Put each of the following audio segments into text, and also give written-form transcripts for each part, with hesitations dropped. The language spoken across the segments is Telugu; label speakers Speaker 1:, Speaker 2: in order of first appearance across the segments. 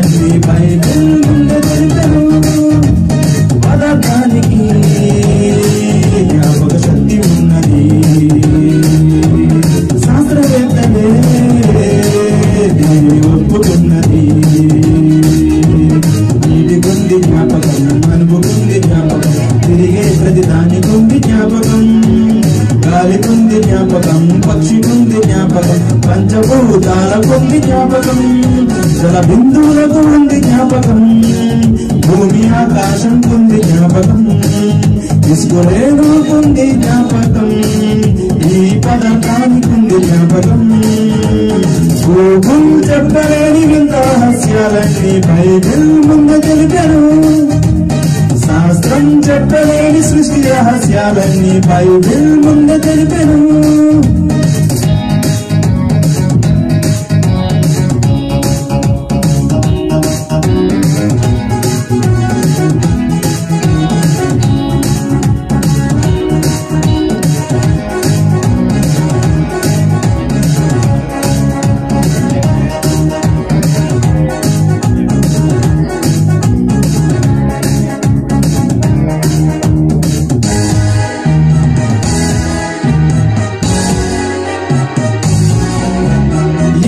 Speaker 1: రహస్యాలన్నీ బైబిల్ ముందు తెలిపెను. పదార్థానికి జ్ఞాపక శక్తి ఉన్నది. శాస్త్రవేత్తలే దీనిని ఒప్పుకున్నది. నీటికుంది జ్ఞాపకం, అనుభూకుంది జ్ఞాపకం, తిరిగే ప్రతి దానికుంది జ్ఞాపకం. గాలికుంది జ్ఞాపకం, పక్షికుంది జ్ఞాపకం, పంచభూతాలకుంది జ్ఞాపకం, జల బిందువులకు ఉంది జ్ఞాపకం, భూమి ఆకాశం కుంది జ్ఞాపకం, ఇసుకలేనుకుంది జ్ఞాపకం, ఈ పదార్థానికుంది జ్ఞాపకం. గూగుల్ చెప్పలేని వింత రహస్యాలన్నీ బైబిల్ ముందు తెలిపెను. శాస్త్రం చెప్పలేని సృష్టి రహస్యాలన్నీ బైబిల్ ముందు తెలిపెను.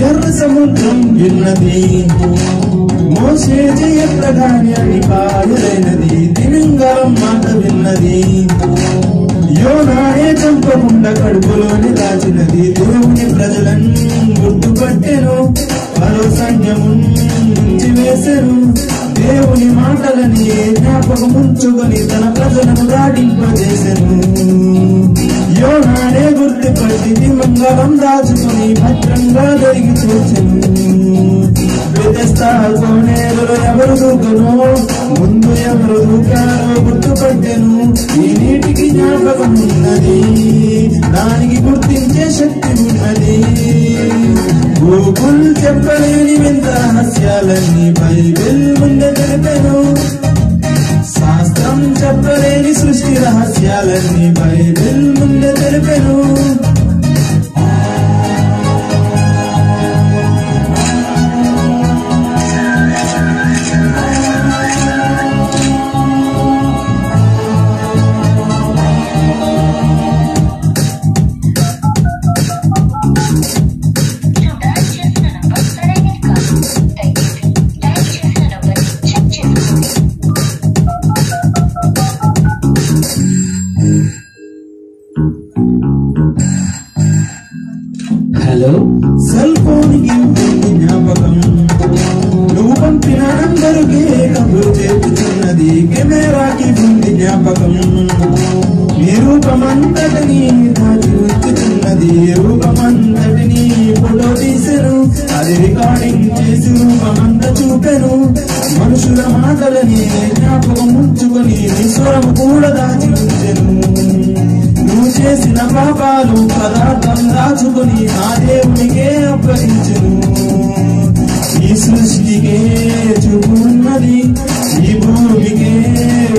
Speaker 1: ఎర్ర సముద్రం విన్నది, మోషే జయ ప్రధాని అని పాడులైనది. తిమింగలం మాట విన్నది, యోనానే చంపకుండా కడుపులోని దాచినది. దేవుని ప్రజలను గుర్తుపట్టెను, పరో సైన్యముంచి వేసెను. దేవుని మాటలని జ్ఞాపకముంచుకొని తన ప్రజలను దాటింపజేసెను. యోనానే గుర్తుపట్టి తిమింగలం దాచుకొని భద్రంగా జరిగి చూచెను. బెతెస్దా కోనేరులో ఎవరు దూకనో, ముందు ఎవరు దూకారో గుర్తుపట్టెను. ఈ నీటికి జ్ఞాపకం ఉన్నది, దానికి గుర్తించే శక్తి ఉన్నది. గూగుల్ చెప్పలేని వింత రహస్యాలన్నీ బైబిల్ ముందు తెలిపెను. శాస్త్రం చెప్పలేని సృష్టి రహస్యాలన్నీ బైబిల్ ముందు తెలిపెను.
Speaker 2: హలో,
Speaker 1: సెల్ ఫోన్ కి ఉంది జ్ఞాపకం, నువ్వు పంపిన నంబరుకే కబురు చేస్తున్నది. కెమెరాకి ఉంది జ్ఞాపకం, నీ రూపమంతటిని దాచి ఉంచుతున్నది. రూపమంతటిని ఫోటో తీసెను, అది రికార్డింగ్ చేసి రూపమంత చూపెను. మనుషుల మాటలని జ్ఞాపకం ఉంచుకొని నీ స్వరం కూడా దాచి ఉంచెను. నువ్వు చేసిన పాపాలు పదార్థం దాచుకొని ఆ దేవునికే అప్పగించును. ఈ సృష్టికే చూపు ఉన్నది, ఈ భూమికే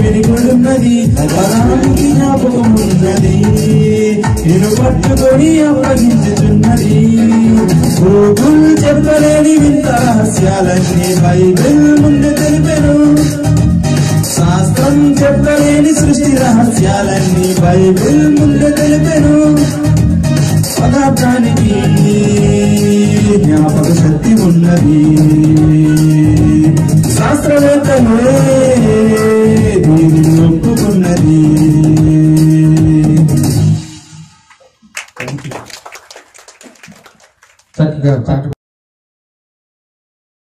Speaker 1: వినికొడున్నది, పదానికి జ్ఞాపకం ఉన్నది, నేను పట్టుకొని అప్పగించుతున్నది. గూగుల్ చెప్పలేని వింత రహస్యాలన్నీ బైబిల్ ముందు తెలిపెను. శాస్త్రం చెప్పలేని సృష్టి రహస్యాలన్నీ బైబిల్ ముందు తెలిపెను. పదార్థానికి జ్ఞాపక శక్తి ఉన్నది, శాస్త్రవేత్తలే దీనిని ఒప్పుకున్నది.
Speaker 2: చక్కగా